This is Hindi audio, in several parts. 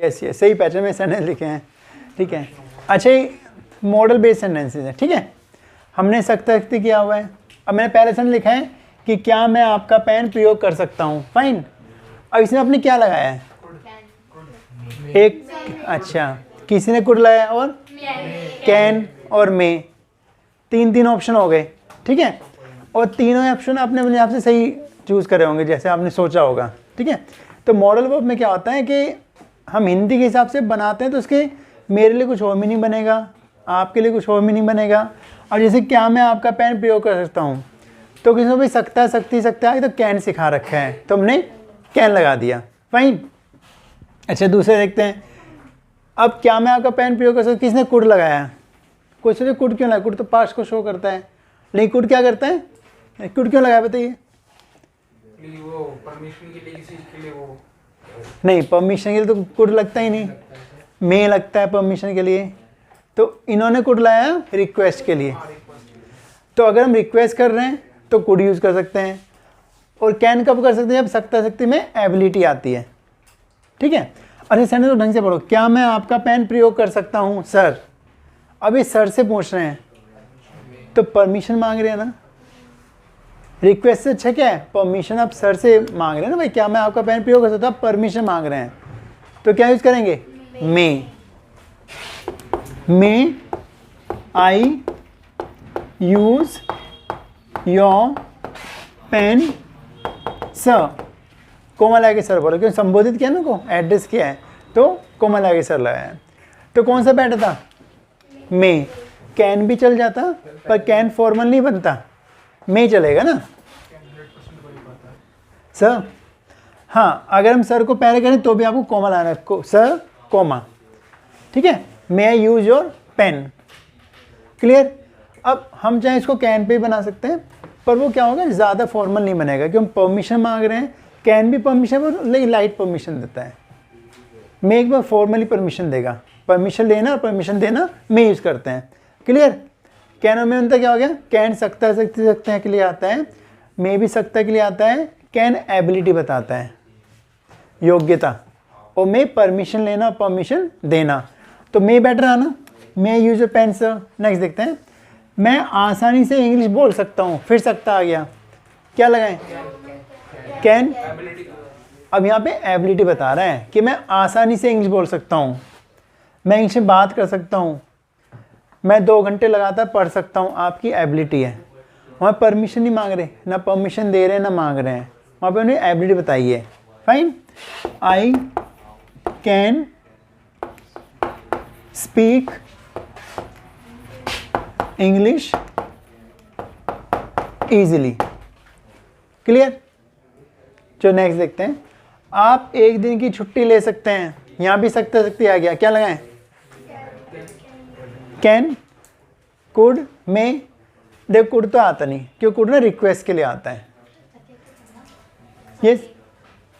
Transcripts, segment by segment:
यस यस, सही पैटर्न में सेंटेंस लिखे हैं, ठीक है। अच्छा, मॉडल बेस्ड सेंटेंसेज है, ठीक है। हमने सख्त किया हुआ है। अब मैंने पहले सेंटेंस लिखा है कि क्या मैं आपका पेन प्रयोग कर सकता हूँ, फाइन। अब इसने अपने क्या लगाया है, एक, अच्छा, किसी ने कुड लगाया और कैन और मे, तीन ऑप्शन हो गए, ठीक है। और तीनों ऑप्शन आपने अपने आप से सही चूज़ करे होंगे जैसे आपने सोचा होगा, ठीक है। तो मॉडल वर्ब में क्या होता है कि हम हिंदी के हिसाब से बनाते हैं तो उसके मेरे लिए कुछ और मीनिंग बनेगा, आपके लिए कुछ और मीनिंग बनेगा। और जैसे क्या मैं आपका पेन प्रयोग कर सकता हूँ, तो किसी को भी सकता है तो कैन सिखा रखा है तो हमने कैन लगा दिया, फाइन। अच्छा, दूसरे देखते हैं। अब क्या मैं आपका पेन प्रयोग कर सकता हूँ, किसने कुड लगाया, कोई सोचे कुड क्यों लगाया, कुड तो पास्ट को शो करता है, लेकिन कुड क्या करता है, कुड क्यों लगाया बताइए। वो परमिशन के लिए, किसी के लिए वो नहीं, परमिशन के लिए तो कुड लगता ही नहीं, मे लगता है परमिशन के लिए, तो इन्होंने कुड लाया रिक्वेस्ट के लिए। तो अगर हम रिक्वेस्ट कर रहे हैं तो कुड यूज़ कर सकते हैं। और कैन कब कर सकते हैं, जब सख्ता में एबिलिटी आती है, ठीक है। अच्छा, सेंटेंस को ढंग से पढ़ो। क्या मैं आपका पेन प्रयोग कर सकता हूँ सर। अभी सर से पूछ रहे हैं तो परमिशन मांग रहे हैं ना, रिक्वेस्ट से अच्छा क्या है, परमिशन। आप सर से मांग रहे हैं ना भाई, क्या मैं आपका पेन प्रयोग कर सकता हूँ, आप परमिशन मांग रहे हैं, तो क्या यूज़ करेंगे, may I use your pen sir. Comma लगा के सर बोलो, क्योंकि संबोधित किया ना, को एड्रेस किया है तो कोमा लगा के सर लगाया है। तो कौन सा बैठा था, मे। कैन भी चल जाता पर कैन फॉर्मल नहीं बनता, मे चलेगा ना सर। हाँ, अगर हम सर को पहले करें तो भी आपको कोमा लाना है, सर कोमा, ठीक है। मे आई यूज योर पेन, क्लियर। अब हम चाहे इसको कैन पे ही बना सकते हैं, पर वो क्या होगा, ज़्यादा फॉर्मल नहीं बनेगा, क्योंकि हम परमिशन मांग रहे हैं। कैन भी परमिशन लेकिन लाइट परमिशन देता है, मे एक बार फॉर्मली परमिशन देगा। परमिशन लेना और परमिशन देना मे यूज़ करते हैं, क्लियर। कैन और मे उनका क्या हो गया, कैन सकता के लिए आता है, मे भी सकता के लिए आता है। कैन एबिलिटी बताता है, योग्यता, और मे परमिशन लेना और परमिशन देना। तो मे बेटर है ना, may use pen sir. Next देखते हैं। मैं आसानी से इंग्लिश बोल सकता हूँ, फिर सकता आ गया, क्या लगाएं, कैन। अब यहाँ पे एबिलिटी बता रहा है कि मैं आसानी से इंग्लिश बोल सकता हूँ, मैं इंग्लिश में बात कर सकता हूँ, मैं 2 घंटे लगातार पढ़ सकता हूँ, आपकी एबिलिटी है। वहाँ परमिशन नहीं मांग रहे, ना परमिशन दे रहे हैं ना मांग रहे हैं, वहाँ पे उन्हें एबिलिटी बताई है, fine. I can speak English easily, clear. जो नेक्स्ट देखते हैं। आप एक दिन की छुट्टी ले सकते हैं, यहाँ भी सकते आ गया, क्या लगाएं, कैन, कुड, मे। देख, कुड तो आता नहीं, क्यों, कुड ना रिक्वेस्ट के लिए आता है, यस।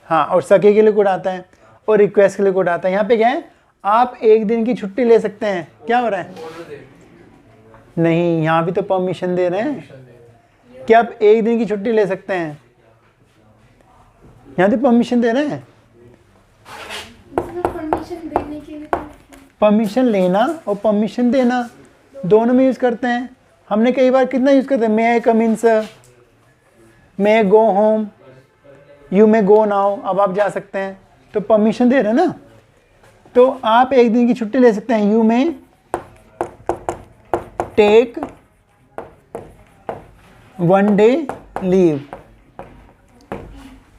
हाँ, और सके के लिए कुड आता है और रिक्वेस्ट के लिए कुड आता है। यहाँ पे क्या है, आप एक दिन की छुट्टी ले सकते हैं, क्या हो रहा है, नहीं, यहाँ भी तो परमिशन दे रहे हैं कि आप एक दिन की छुट्टी ले सकते हैं, यहाँ तो परमिशन दे रहे हैं। परमिशन लेना और परमिशन देना दोनों में यूज़ करते हैं। हमने कई बार कितना यूज़ करते हैं, may I come in sir, may I go home, you may go now, अब आप जा सकते हैं, तो परमिशन दे रहे हैं ना। तो आप एक दिन की छुट्टी ले सकते हैं, you may take 1 day leave,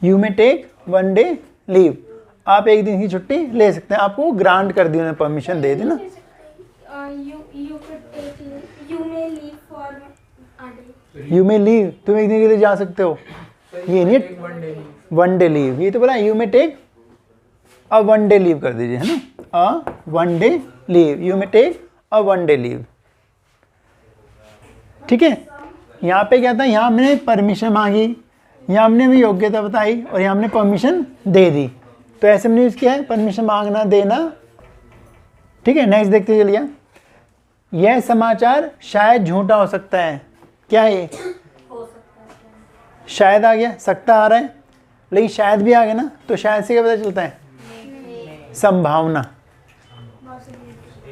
you may take 1 day leave. आप एक दिन की छुट्टी ले सकते हैं, आपको ग्रांट कर दी उन्होंने, परमिशन दे दी ना। यू मे लीव, तुम एक दिन के लिए जा सकते हो, ये नहीं 1 डे लीव, ये तो बोला you may take a 1 day leave कर दीजिए, है ना, a 1 day leave, you may take a 1 day leave, ठीक है। यहाँ पे क्या था, यहाँ हमने परमिशन मांगी, यहाँ हमने भी योग्यता बताई और यहाँ हमने परमिशन दे दी, तो ऐसे हमने यूज़ किया है, परमिशन मांगना देना, ठीक है। नेक्स्ट देखते चलिए। यह समाचार शायद झूठा हो सकता है, क्या है ये, शायद आ गया, सकता आ रहा है, लेकिन शायद भी आ गया ना, तो शायद से क्या पता चलता है, संभावना,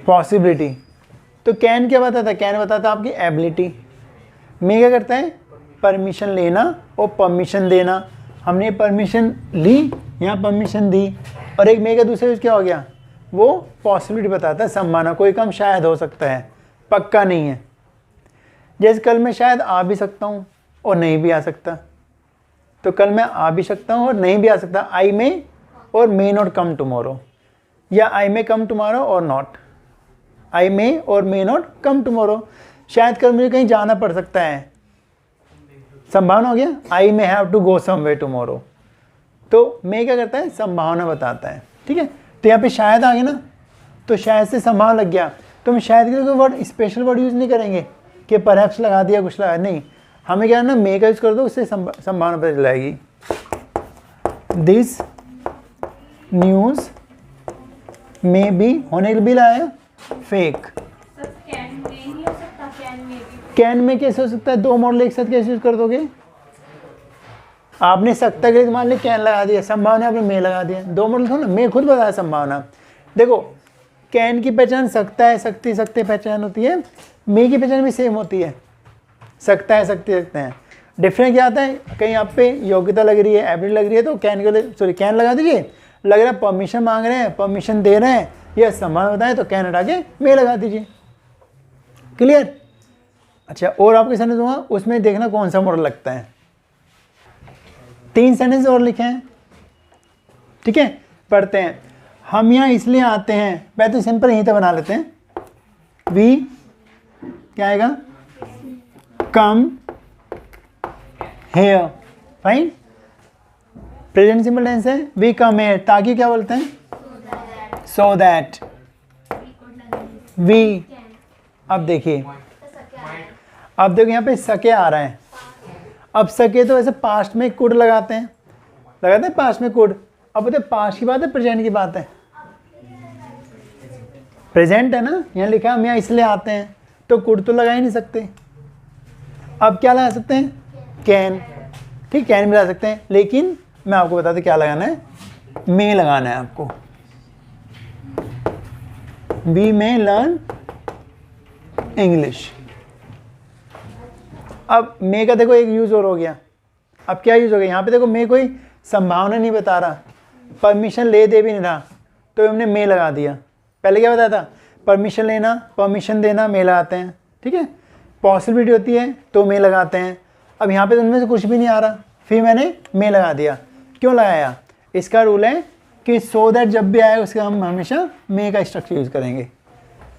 पॉसिबिलिटी। तो कैन क्या बताता है? कैन बताता है आपकी एबिलिटी। मे क्या करता है? परमिशन लेना और परमिशन देना। हमने परमिशन ली, यहाँ परमिशन दी। और एक मे का दूसरा यूज क्या हो गया? वो पॉसिबिलिटी बताता है, संभावना, कोई काम शायद हो सकता है, पक्का नहीं है। जैसे कल मैं शायद आ भी सकता हूँ और नहीं भी आ सकता, तो कल मैं आ भी सकता हूँ और नहीं भी आ सकता। आई मे और मे नॉट कम टुमारो, या आई मे कम टुमारो और नॉट। आई मे और मे नॉट कम टुमारो। शायद कल मुझे कहीं जाना पड़ सकता है, संभावना हो गया। I may have to go somewhere tomorrow. तो मे क्या करता है? संभावना बताता है। ठीक है, तो यहाँ पे शायद आ गया ना, तो शायद से संभावना लग गया। तो हम शायद के लिए कोई वर्ड, स्पेशल वर्ड यूज़ नहीं करेंगे कि परहैप्स लगा दिया, कुछ लगा नहीं। हमें क्या है ना, मे का यूज़ कर दो, उससे संभावना पता चल जाएगी। दिस न्यूज़ मे बी, होने के लिए लाया फेक। कैन में कैसे हो सकता है? दो मॉडल एक साथ कैसे यूज कर दोगे? आपने सकता के लिए मान लिया कैन लगा दिया, संभावना आपने मे लगा दिया। दो मॉडल था ना, मे खुद बताया संभावना। देखो कैन की पहचान सकता है, सकती सकते पहचान होती है, मे की पहचान भी सेम होती है, सकता है, सकते सकते हैं। डिफरेंस क्या आता है? कहीं आप पे योग्यता लग रही है, एबिलिटी लग रही है, तो कैन के लिए सॉरी कैन लगा दीजिए। लग रहा है परमिशन मांग रहे हैं, परमिशन दे रहे हैं, या संभावना बताएं, तो कैन हटा के मे लगा दीजिए। क्लियर? अच्छा, और आपके सेंटेंस दूंगा, उसमें देखना कौन सा मॉडल लगता है। 3 सेंटेंस और लिखे हैं। ठीक है, पढ़ते हैं। हम यहाँ इसलिए आते हैं, पहले तो सिंपल यहीं तक बना लेते हैं। वी क्या आएगा? Come here. Fine, present simple tense है। वी कम हेयर, ताकि क्या बोलते हैं? So that we. अब देखिए, अब देखो यहाँ पे सके आ रहा है। अब सके तो वैसे पास्ट में कुड लगाते हैं, पास्ट में कुड। अब बोलते पास्ट की बात है, प्रेजेंट की बात है? प्रेजेंट है ना, यहाँ लिखा हम यहाँ इसलिए आते हैं, तो कुड तो लगा ही नहीं सकते। अब क्या लगा सकते हैं? कैन। ठीक, कैन भी लगा सकते हैं, लेकिन मैं आपको बता दूं क्या लगाना है, मे लगाना है आपको। We may learn English. अब मे का देखो एक यूज और हो गया। अब क्या यूज हो गया? यहाँ पे देखो मे कोई संभावना नहीं बता रहा, परमिशन ले दे भी नहीं रहा, तो हमने मे लगा दिया। पहले क्या बताया था? परमिशन लेना, परमिशन देना, मे लगाते हैं। ठीक है, पॉसिबिलिटी होती है तो मे लगाते हैं। अब यहाँ पे तो उनमें से कुछ भी नहीं आ रहा, फिर मैंने मे लगा दिया। क्यों लगाया? इसका रूल है कि सो दैट जब भी आए उसका हम हमेशा मे का स्ट्रक्चर यूज करेंगे,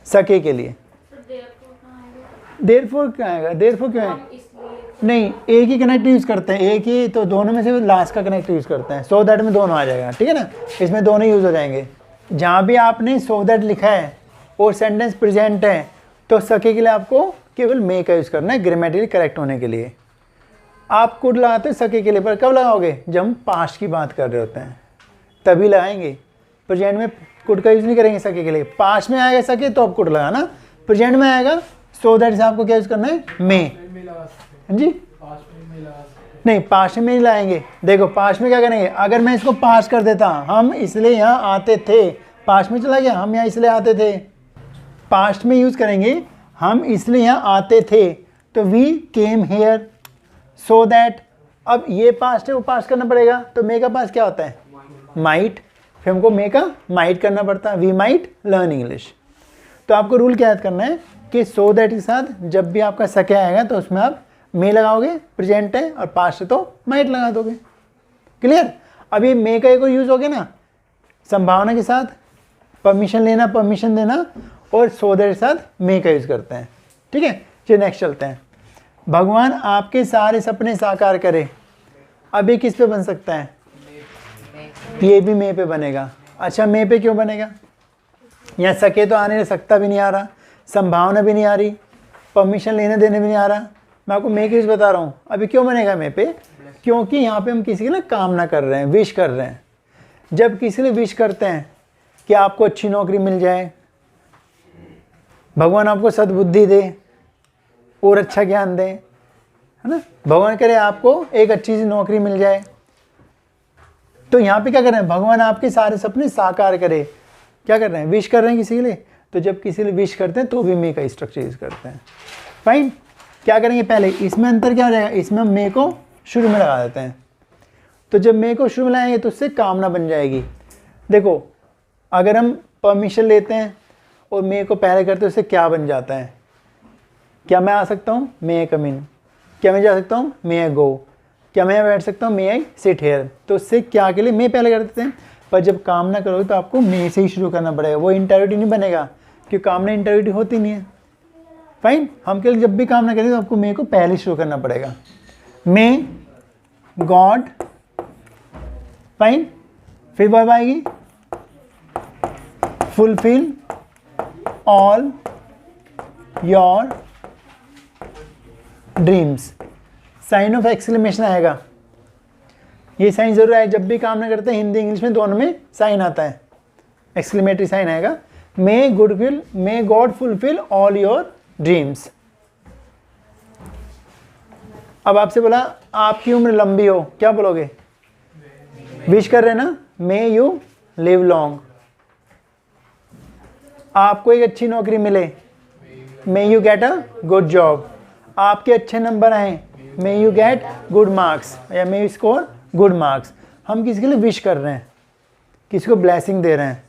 सके के लिए। देयरफॉर क्या आएगा? देयरफॉर क्यों है? नहीं, एक ही कनेक्ट यूज करते हैं, एक ही, तो दोनों में से लास्ट का कनेक्ट यूज करते हैं। सो दैट में दोनों आ जाएगा। ठीक है ना, इसमें दोनों यूज हो जाएंगे। जहाँ भी आपने सो दैट लिखा है और सेंटेंस प्रेजेंट है, तो सके के लिए आपको केवल मे का यूज करना है, ग्रामेटिकली करेक्ट होने के लिए। आप कुड लगाते हो सके के लिए, पर कब लगाओगे? जब हम पास्ट की बात कर रहे होते हैं तभी लगाएंगे। प्रेजेंट में कुड का यूज नहीं करेंगे सके के लिए। पास्ट में आएगा सके तो आप कुड लगाना, प्रेजेंट में आएगा सो दैट से आपको क्या यूज करना है? मे। हाँ जी, नहीं पास्ट में नहीं लाएंगे। देखो पास्ट में क्या करेंगे? अगर मैं इसको पास्ट कर देता, हम इसलिए यहाँ आते थे, पास्ट में चला गया, हम यहाँ इसलिए आते थे। पास्ट में यूज करेंगे, हम इसलिए यहाँ आते थे, तो we came here so that. अब ये पास्ट है, वो पास्ट करना पड़ेगा, तो मे का पास्ट क्या होता है? माइट। फिर हमको मे का माइट करना पड़ता है, वी माइट लर्न इंग्लिश। तो आपको रूल क्या याद करना है कि सो दैट के साथ जब भी आपका सके आएगा तो उसमें आप मे लगाओगे, प्रेजेंट है, और पास्ट है तो माइट लगा दोगे। क्लियर? अब ये मे का एक और यूज हो गया ना, संभावना के साथ परमिशन लेना, परमिशन देना, और सो दैट के साथ मे का यूज करते हैं। ठीक है, चलिए नेक्स्ट चलते हैं। भगवान आपके सारे सपने साकार करे। अब ये किस पे बन सकता है? ये भी मे पे बनेगा। अच्छा, मे पे क्यों बनेगा? यहाँ सके तो आने सकता भी नहीं आ रहा, संभावना भी नहीं आ रही, परमिशन लेने देने भी नहीं आ रहा। मैं आपको मे के यूज बता रहा हूँ। अभी क्यों बनेगा मे पे? क्योंकि यहाँ पे हम किसी की ना कामना कर रहे हैं, विश कर रहे हैं। जब किसी के लिए विश करते हैं कि आपको अच्छी नौकरी मिल जाए, भगवान आपको सद्बुद्धि दे और अच्छा ज्ञान दे, है ना, भगवान करे आपको एक अच्छी सी नौकरी मिल जाए, तो यहाँ पे क्या कर रहे हैं, भगवान आपके सारे सपने साकार करे, क्या कर रहे हैं, विश कर रहे हैं किसी के लिए। तो जब किसी लिए विश करते हैं तो भी मे का स्ट्रक्चर यूज करते हैं। फाइन, क्या करेंगे पहले, इसमें अंतर क्या हो जाएगा, इसमें हम मे को शुरू में लगा देते हैं। तो जब मे को शुरू में लाएंगे तो उससे कामना बन जाएगी। देखो अगर हम परमिशन लेते हैं और मे को पहले करते हैं उससे क्या बन जाता है, क्या मैं आ सकता हूँ, मे आई कम इन, क्या मैं जा सकता हूँ, मे आई गो, क्या मैं बैठ सकता हूँ, मे आई सिट हेयर। तो उससे क्या के लिए मे पहले कर देते हैं, पर जब कामना करोगे तो आपको मे से ही शुरू करना पड़ेगा, वो इंटरव्यूटी नहीं बनेगा क्योंकि कामना इंटरव्यूटी होती नहीं है। फाइन, हम के लिए जब भी कामना करेंगे तो आपको मे को पहले शुरू करना पड़ेगा। मे गॉड, फाइन, फिर वर्ब आएगी fulfil all your dreams, sign of exclamation आएगा। ये साइन जरूर आए, जब भी कामना करते हैं हिंदी इंग्लिश में दोनों में साइन आता है, एक्सक्लेमेटरी साइन आएगा। May God fulfil all your dreams. अब आपसे बोला आपकी उम्र लंबी हो, क्या बोलोगे, विश कर रहे ना, मे यू लिव लॉन्ग। आपको एक अच्छी नौकरी मिले, may you get a good job. आपके अच्छे नंबर आए, may you get good marks या may you score good marks. हम किसी के लिए विश कर रहे हैं, किसी को ब्लेसिंग दे रहे हैं,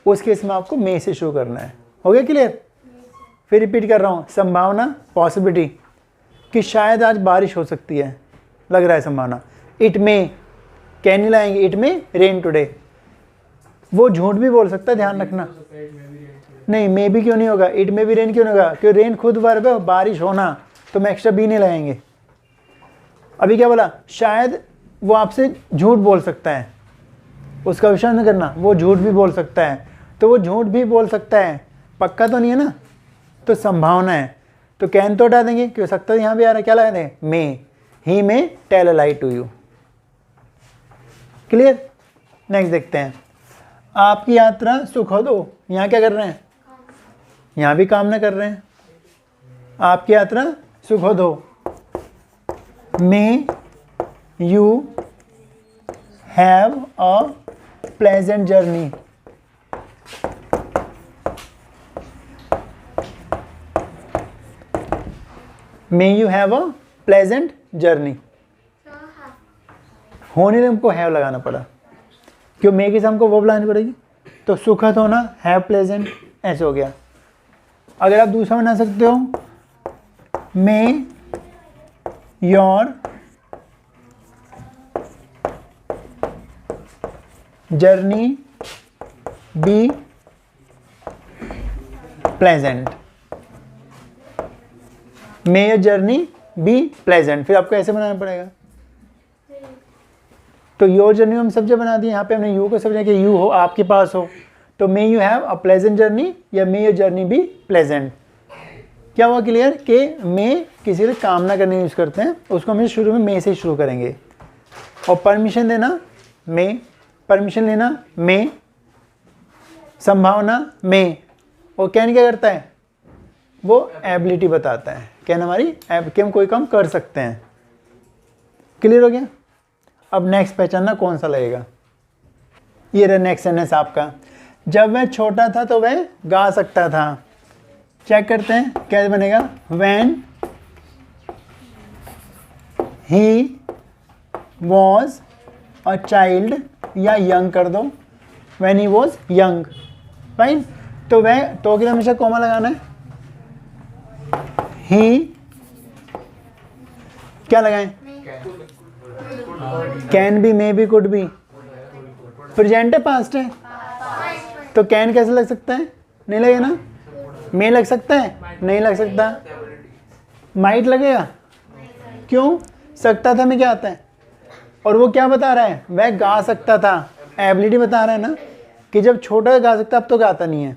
उस केस में आपको मे से शुरू करना है। हो गया क्लियर। फिर रिपीट कर रहा हूँ, संभावना पॉसिबिलिटी कि शायद आज बारिश हो सकती है, लग रहा है संभावना। इट में, कैन नहीं लाएंगे, इट में रेन टुडे। वो झूठ भी बोल सकता है, ध्यान रखना। नहीं, मे भी क्यों नहीं होगा, इट में भी रेन क्यों नहीं होगा, क्योंकि रेन खुद वर्ब है, बारिश होना, तो मैं एक्स्ट्रा बी नहीं लगाएंगे। अभी क्या बोला, शायद वो आपसे झूठ बोल सकता है, उसका विश्वास नहीं करना, वो झूठ भी बोल सकता है। तो वो झूठ भी बोल सकता है, पक्का तो नहीं है ना, तो संभावना है। तो कैन तो हटा देंगे, क्यों सकता है यहाँ भी आ रहा है, क्या लगा दें, may, he may tell a lie to you. Clear. Next देखते हैं, आपकी यात्रा सुखद हो। यहाँ क्या कर रहे हैं, यहाँ भी कामना कर रहे हैं, आपकी यात्रा सुखद हो। मे you have a pleasant journey. May you have a pleasant journey. होने में हमको हैव लगाना पड़ा, क्यों, मे के साथ हमको वो लगानी पड़ेगी। तो सुखद होना, हैव प्लेजेंट, ऐसे हो गया। अगर आप दूसरा बना सकते हो, may your journey be pleasant. May your journey be pleasant, फिर आपको ऐसे बनाना पड़ेगा। तो योर जर्नी हम सब जगह बना दिए, यहाँ पे हमने यू को सब जगह यू हो, आपके पास हो। तो may you have a pleasant journey या may your journey be pleasant. क्या हुआ क्लियर कि मे किसी से कामना करने यूज़ करते हैं, उसको हम शुरू में मे से शुरू करेंगे। और परमिशन देना मे, परमिशन लेना मे, संभावना मे। और कैन क्या करता है, वो एबिलिटी बताता है, कैन हमारी कि हम कोई काम कर सकते हैं। क्लियर हो गया। अब नेक्स्ट पहचानना कौन सा लगेगा। ये रहा नेक्स्ट सेंटेंस आपका, जब वह छोटा था तो वह गा सकता था। चेक करते हैं क्या बनेगा, when he was a child, या यंग कर दो, when he was young. Fine, तो वह तो के लिए हमेशा कॉमा लगाना है। ही क्या लगाएं, कैन भी, मे भी, कुड भी। प्रेजेंट है, पास्ट है, तो कैन कैसे लग सकता है, नहीं लगेगा ना। मे लग सकता है, नहीं लग सकता। माइट लगेगा, क्यों, सकता था में क्या आता है, और वो क्या बता रहा है, वह गा सकता था। एबिलिटी बता रहा है ना कि जब छोटा गा सकता, अब तो गाता नहीं है,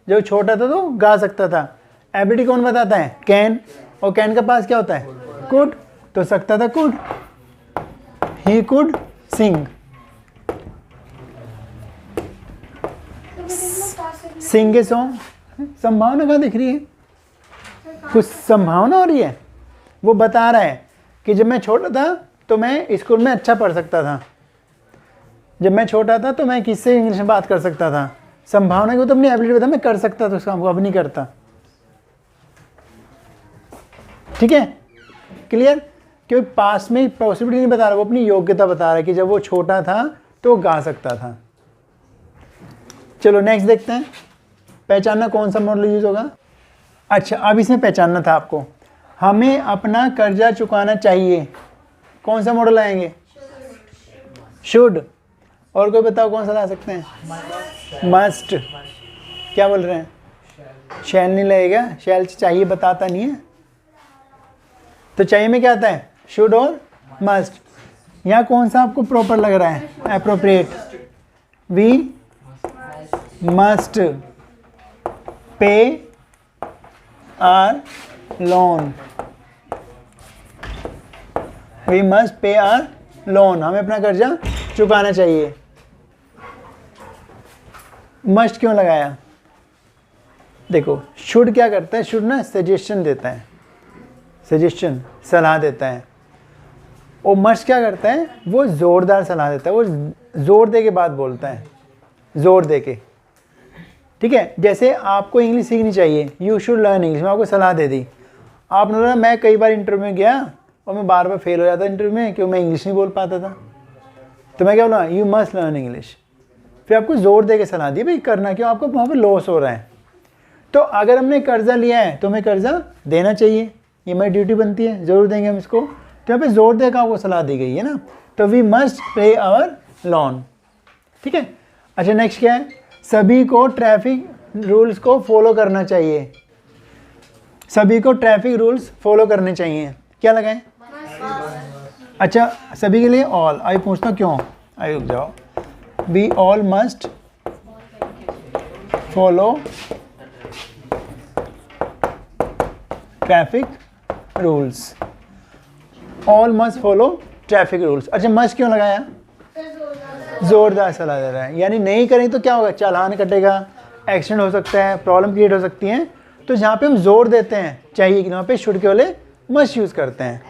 जब छोटा था तो गा सकता था। एबिलिटी कौन बताता है, कैन, और कैन का पास क्या होता है, कुड, तो सकता था could, he could sing. Sing a song, संभावना कहाँ दिख रही है, कुछ संभावना हो रही है। वो बता रहा है कि जब मैं छोटा था तो मैं स्कूल में अच्छा पढ़ सकता था, जब मैं छोटा था तो मैं किससे इंग्लिश में बात कर सकता था, संभावना को तो अपनी एबिलिटी बता, मैं कर सकता था उस काम को, अब नहीं करता। ठीक है, क्लियर? क्योंकि पास में पॉसिबिलिटी नहीं बता रहा, वो अपनी योग्यता बता रहा है कि जब वो छोटा था तो वो गा सकता था। चलो नेक्स्ट देखते हैं, पहचानना कौन सा मॉडल यूज होगा। अच्छा, अब इसमें पहचानना था आपको, हमें अपना कर्जा चुकाना चाहिए, कौन सा मॉडल आएंगे? शुड। और कोई बताओ कौन सा ला सकते हैं? मस्ट। क्या बोल रहे हैं? शैल नहीं लगेगा, शैल चाहिए बताता नहीं है, तो चाहिए में क्या आता है? शुड और मस्ट। यहाँ कौन सा आपको प्रॉपर लग रहा है? Appropriate. We must pay our loan, we must pay our loan, हमें अपना कर्जा चुकाना चाहिए। मस्ट क्यों लगाया? देखो शुड क्या करता है, शुड ना सजेशन देता है, सजेशन सलाह देता है, और मस्ट क्या करता है? वो ज़ोरदार सलाह देता है, वो ज़ोर दे के बात बोलता है, ज़ोर दे के। ठीक है, जैसे आपको इंग्लिश सीखनी चाहिए, यू शुड लर्न इंग्लिश, मैं आपको सलाह दे दी, आपने बोला मैं कई बार इंटरव्यू में गया और मैं बार बार फेल हो जाता इंटरव्यू में क्योंकि मैं इंग्लिश नहीं बोल पाता था, तो मैं क्या बोला? You must learn English. फिर आपको ज़ोर दे के सलाह दी, भाई करना क्यों, आपको वहाँ पे लॉस हो रहा है। तो अगर हमने कर्जा लिया है तो हमें कर्जा देना चाहिए, ये हमारी ड्यूटी बनती है, ज़रूर देंगे हम इसको, तो यहाँ पे जोर देकर आपको सलाह दी गई है ना, तो we must pay our loan. ठीक है, अच्छा नेक्स्ट क्या है? सभी को ट्रैफिक रूल्स को फॉलो करना चाहिए, सभी को ट्रैफिक रूल्स फॉलो करने चाहिए, क्या लगाएं? अच्छा सभी के लिए ऑल, आई पूछता हूँ क्यों, आई रुक जाओ, we all must follow traffic rules, all must follow traffic rules. अच्छा मस्ट क्यों लगाया? जोरदार सलाह दे रहा है, यानी नहीं करें तो क्या होगा? चालान कटेगा, एक्सीडेंट हो सकता है, प्रॉब्लम क्रिएट हो सकती है। तो जहाँ पे हम जोर देते हैं चाहिए कि वहाँ पे शुड के वाले मस्ट यूज़ करते हैं।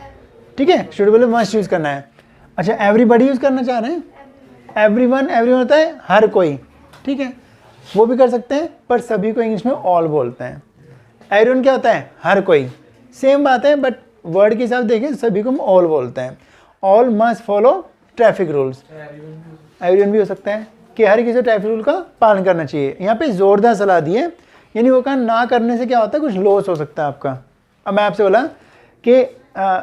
ठीक है, शुड वाले मस्ट यूज़ करना है। अच्छा एवरीबडी यूज़ करना चाह रहे हैं, एवरीवन, एवरीवन होता है हर कोई, ठीक है, वो भी कर सकते हैं, पर सभी को इंग्लिश में ऑल बोलते हैं। एवरीवन क्या होता है? हर कोई, सेम बात है, बट वर्ड के हिसाब से देखें सभी को हम ऑल बोलते हैं। All must follow traffic rules, everyone भी हो सकता है कि हर किसी ट्रैफिक रूल का पालन करना चाहिए। यहाँ पे जोरदार सलाह दी है, यानी वो काम ना करने से क्या होता है? कुछ लॉस हो सकता है आपका। अब मैं आपसे बोला कि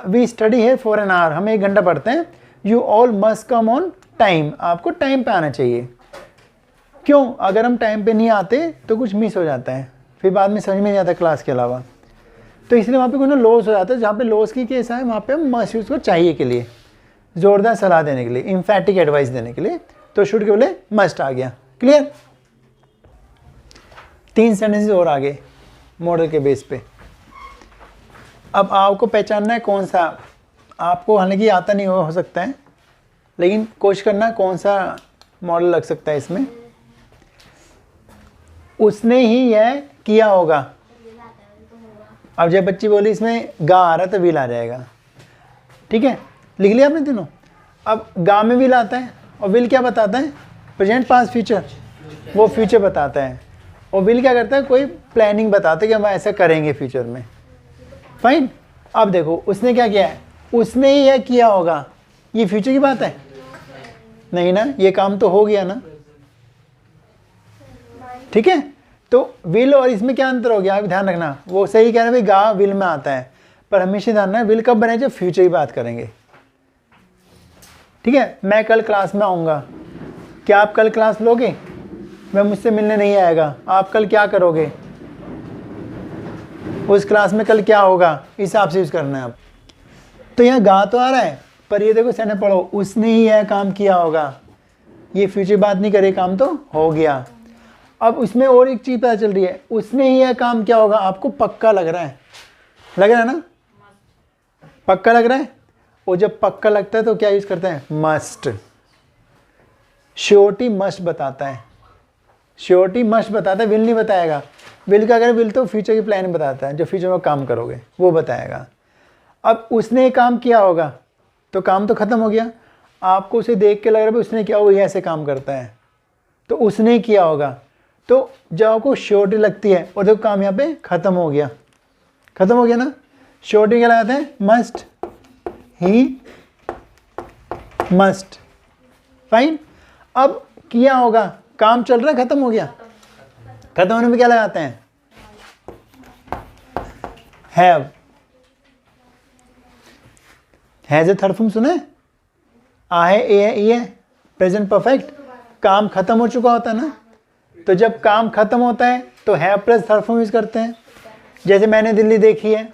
वी स्टडी है फॉर एन आवर, हम 1 घंटा पढ़ते हैं, you all must come on time, आपको टाइम पे आना चाहिए। क्यों? अगर हम टाइम पे नहीं आते तो कुछ मिस हो जाता है, फिर बाद में समझ में नहीं आता क्लास के अलावा, तो इसलिए वहाँ पे कोई ना लॉस हो जाता है। जहाँ पे लॉस की केस है वहाँ पे हम मस्ट यूज़ को चाहिए के लिए, ज़ोरदार सलाह देने के लिए, इम्फैटिक एडवाइस देने के लिए, तो शुड के बोले मस्ट आ गया। क्लियर? 3 सेंटेंसेस और आगे मॉडल के बेस पे। अब आपको पहचानना है कौन सा, आपको हालांकि आता नहीं हो सकता है, लेकिन कोशिश करना कौन सा मॉडल लग सकता है इसमें। उसने ही यह किया होगा, अब जब बच्ची बोली इसमें गा आ रहा तो विल आ जाएगा। ठीक है, लिख लिया आपने तीनों। अब गा में विल आता है, और विल क्या बताता है? प्रेजेंट पास्ट फ्यूचर, वो फ्यूचर बताता है। और विल क्या करता है? कोई प्लानिंग बताता है कि हम ऐसा करेंगे फ्यूचर में। फाइन, अब देखो उसने क्या किया है, उसने ही यह किया होगा, ये फ्यूचर की बात है नहीं ना, ये काम तो हो गया ना। ठीक है, तो विल और इसमें क्या अंतर हो गया, आप ध्यान रखना। वो सही कह रहे हैं भाई गा विल में आता है, पर हमेशा ध्यान रखना विल कब बने? जब फ्यूचर की बात करेंगे। ठीक है, मैं कल क्लास में आऊँगा, क्या आप कल क्लास लोगे? मैं मुझसे मिलने नहीं आएगा, आप कल क्या करोगे? उस क्लास में कल क्या होगा, इस हिसाब से यूज़ करना है आप। तो यहाँ गा तो आ रहा है, पर ये देखो सेंटेंस पढ़ो, उसने ही यह काम किया होगा, ये फ्यूचर बात नहीं करे, काम तो हो गया। अब उसमें और एक चीज़ पता चल रही है, उसने ही यह काम क्या होगा, आपको पक्का लग रहा है, लग रहा है ना, पक्का लग रहा है। और जब पक्का लगता है तो क्या यूज़ करते हैं? मस्ट। श्योरिटी मस्ट बताता है, श्योरिटी मस्ट बताता है, विल नहीं बताएगा। विल का अगर विल तो फ्यूचर की प्लान बताता है, जो फ्यूचर में काम करोगे वो बताएगा। अब उसने काम किया होगा तो काम तो ख़त्म हो गया। आपको उसे देख के लग रहा है उसने किया, वो ये ऐसे काम करता है, तो उसने किया होगा। तो जब आपको श्योरिटी लगती है और देखो काम यहाँ पे ख़त्म हो गया, ख़त्म हो गया ना, श्योरिटी क्या लगाते हैं, मस्ट, ही मस्ट, फाइन। अब किया होगा, काम चल रहा है, ख़त्म हो गया, ख़त्म होने में क्या लगाते हैं, have. Has a third form सुने, आ है, ए है, ई है, प्रेजेंट परफेक्ट। काम खत्म हो चुका होता है ना, तो जब काम खत्म होता है तो have plus third form use करते हैं। जैसे मैंने दिल्ली देखी है,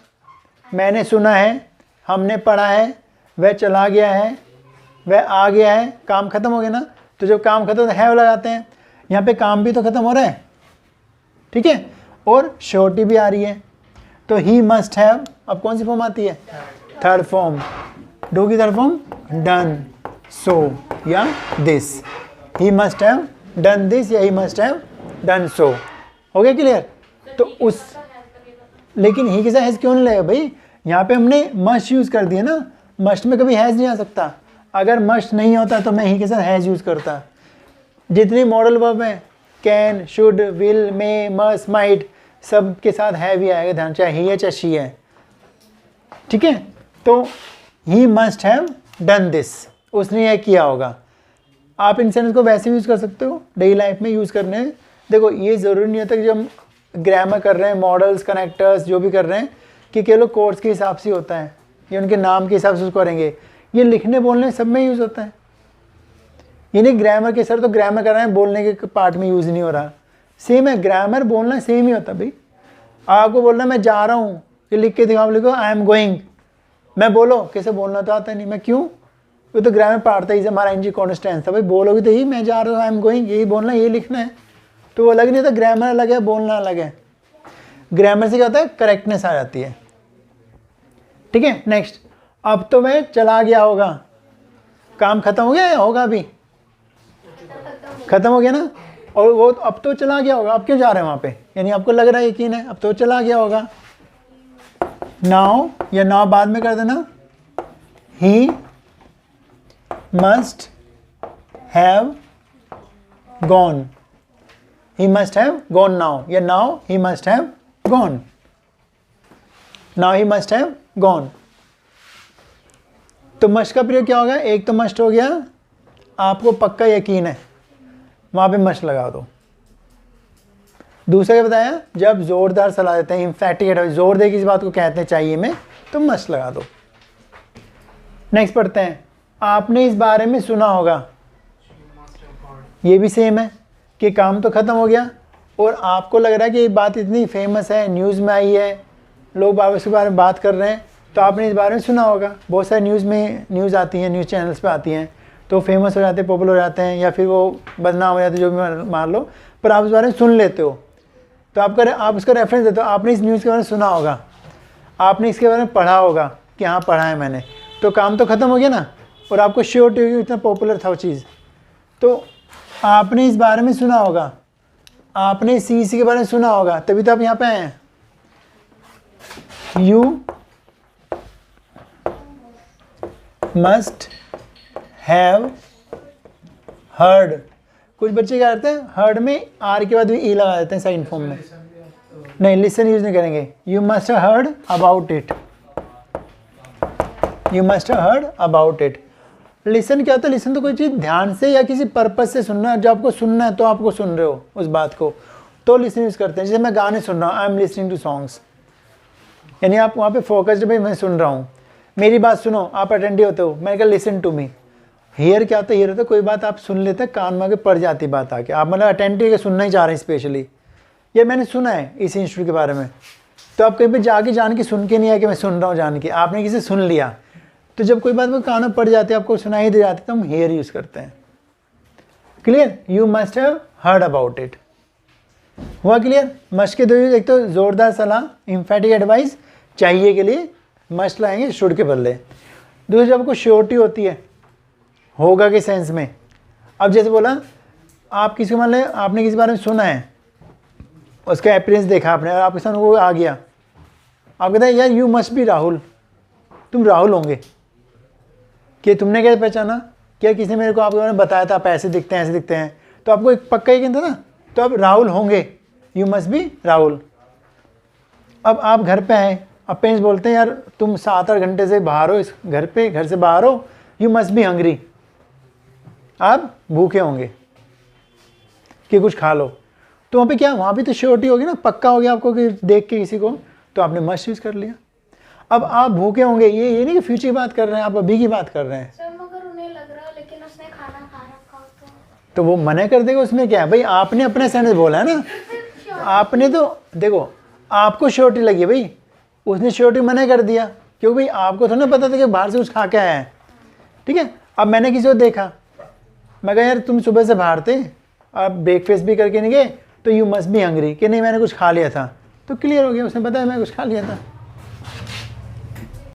मैंने सुना है, हमने पढ़ा है, वह चला गया है, वह आ गया है, काम खत्म हो गया ना, तो जब काम खत्म होता है हैव लगाते हैं। यहाँ पे काम भी तो खत्म हो रहा है, ठीक है, और श्योरिटी भी आ रही है, तो ही मस्ट हैव, अब कौन सी फॉर्म आती है, थर्ड फॉर्म। डू की थर्ड फॉर्म, डन, सो या this, he must have done this या he must have done so. हो गया क्लियर। तो उस, लेकिन ही के साथ हैज़ क्यों नहीं लगेगा भाई, यहाँ पे हमने मस्ट यूज़ कर दिया ना, मस्ट में कभी हैज़ नहीं आ सकता। अगर मस्ट नहीं होता तो मैं ही के साथ हैज़ यूज़ करता। जितनी मॉडल वर्ब हैं, can, should, will, may, must, might, सब के साथ हैव ही आएगा ध्यान, चाहे ही है चाहे शी है, ठीक है। तो ही मस्ट हैव डन दिस, उसने यह किया होगा। आप इन सेंटेंस को वैसे भी यूज़ कर सकते हो, डेली लाइफ में यूज़ करने। देखो ये ज़रूरी नहीं होता कि जब हम ग्रामर कर रहे हैं, मॉडल्स, कनेक्टर्स जो भी कर रहे हैं, कि केवल कोर्स के हिसाब से होता है या उनके नाम के हिसाब से उसको करेंगे। ये लिखने बोलने सब में यूज़ होता है। ये नहीं ग्रामर के सर तो ग्रामर कर रहे हैं, बोलने के पार्ट में यूज़ नहीं हो रहा। सेम है, ग्रामर बोलना सेम ही होता है भाई। आपको बोलना मैं जा रहा हूँ, ये लिख के दिखाओ, लिखो आई एम गोइंग, मैं बोलो कैसे बोलना तो आता नहीं, मैं क्यों, वो तो ग्रामर पार्ट था, इसे हमारा एनजी कॉन्स्टेंस था भाई, बोलोगे तो ही मैं जा रहा हूँ, आई एम गोइंग, यही बोलना, यही लिखना है। तो वो अलग नहीं था, ग्रामर अलग है, बोलना अलग है। ग्रामर से क्या होता है, करेक्टनेस आ जाती है, ठीक है। नेक्स्ट, अब तो वह चला गया होगा, काम खत्म हो गया या होगा अभी, खत्म हो गया ना, और वो अब तो चला गया होगा, अब क्यों जा रहे हैं वहाँ पे, यानी आपको लग रहा है, यकीन है, अब तो चला गया होगा। नाउ या नाउ बाद में कर देना, ही must have gone, he must have gone now, या now he must have gone, now he must have gone। तो must का प्रयोग क्या होगा, एक तो must हो गया, आपको पक्का यकीन है, वहाँ पे must लगा दो। दूसरा क्या बताया, जब जोरदार सलाह देते हैं, emphatic, जोर दे किसी बात को कहते हैं चाहिए में, तो must लगा दो। नेक्स्ट पढ़ते हैं, आपने इस बारे में सुना होगा, ये भी सेम है कि काम तो ख़त्म हो गया और आपको लग रहा है कि ये बात इतनी फेमस है, न्यूज़ में आई है, लोग इसके बारे में बात कर रहे हैं, तो आपने इस बारे में सुना होगा। बहुत सारे न्यूज़ आती हैं, न्यूज़ चैनल्स पे आती हैं, तो फेमस हो जाते हैं, पॉपुलर हो जाते हैं, या फिर वो बदनाम हो जाते हैं, जो भी मान लो, पर आप इस बारे में सुन लेते हो, तो आप उसका रेफरेंस देते हो, आपने इस न्यूज़ के बारे में सुना होगा, आपने इसके बारे में पढ़ा होगा कि हाँ पढ़ा है मैंने, तो काम तो ख़त्म हो गया ना, और आपको श्योरिटी होगी इतना पॉपुलर था वो चीज़। तो आपने इस बारे में सुना होगा, आपने सी के बारे में सुना होगा, तभी तो आप यहाँ पे आए हैं। यू मस्ट हैव हर्ड, कुछ बच्चे क्या करते हैं, हर्ड में आर के बाद भी ई लगा देते हैं साइन फॉर्म में, नहीं लिसन यूज नहीं करेंगे। You must have heard about it, you must have heard about it. Listen क्या होता है, लिसन तो कोई चीज़ ध्यान से या किसी पर्पस से सुनना है, जो आपको सुनना है तो आपको सुन रहे हो उस बात को, तो लिसन यूज़ करते हैं। जैसे मैं गाने सुन रहा हूँ, I am listening to songs, यानी आप वहाँ पे फोकस्ड, भाई मैं सुन रहा हूँ, मेरी बात सुनो, आप अटेंटिव होते हो, मैंने कहा लिसन टू मी। हियर क्या होता है, हियर होता है कोई बात आप सुन लेते हैं, कान में आके पड़ जाती बात आके, आप मतलब अटेंटिव के सुनना ही चाह रहे हैं स्पेशली, ये मैंने सुना है इस इंस्टीट्यूट के बारे में, तो आप कहीं पर जाके जान के सुन के नहीं आए कि मैं सुन रहा हूँ जान के, आपने किसी सुन लिया, तो जब कोई बात में कान में पड़ जाती है, आपको सुनाई दे जाती है, तो हम हेयर यूज़ करते हैं। Clear, you must have heard about it, हुआ क्लियर। मस्ट के दो यूज, एक तो जोरदार सलाह, इम्फेटिक एडवाइस, चाहिए के लिए मस्ट लाएंगे शुड के बदले। दूसरी जब आपको श्योरिटी होती है, होगा के सेंस में, अब जैसे बोला आप किसी को मान लें, आपने किसी बारे में सुना है, उसका अपीयरेंस देखा आपने और आपके सामने वो आ गया, आप कहते हैं यार यू मस्ट बी राहुल, तुम राहुल होंगे, कि तुमने कैसे पहचाना, क्या किसी ने मेरे को आपके बारे में बताया था आप ऐसे दिखते हैं ऐसे दिखते हैं, तो आपको एक पक्का यकीन था ना, तो अब राहुल होंगे, यू मस्ट बी राहुल। अब आप घर पे आए, अब पेरेंट्स बोलते हैं यार तुम 7-8 घंटे से बाहर हो, इस घर पे, घर से बाहर हो, यू मस्ट बी हंग्री, आप भूखे होंगे कि कुछ खा लो। तो वहाँ पे क्या, वहाँ भी तो श्योरिटी होगी ना, पक्का हो गया आपको कि देख के किसी को, तो आपने मस्ट यूज़ कर लिया। अब आप भूखे होंगे, ये नहीं कि फ्यूचर की बात कर रहे हैं, आप अभी की बात कर रहे हैं। सर मगर उन्हें लग रहा है लेकिन उसने खाना खा रखा होता है। तो वो मना कर देगा, उसमें क्या है भाई, आपने अपने सेंटेंस बोला है ना, आपने तो देखो आपको श्योरिटी लगी भाई, उसने श्योरिटी मना कर दिया क्योंकि भाई आपको थोड़ा ना पता था कि बाहर से कुछ खा के आया है, ठीक है। अब मैंने किसी को देखा, मैं कहा यार तुम सुबह से बाहर थे, आप ब्रेकफास्ट भी करके नहीं गए, तो यू मस्ट बी हंग्री, कि नहीं मैंने कुछ खा लिया था, तो क्लियर हो गया, उसने बताया मैं कुछ खा लिया था।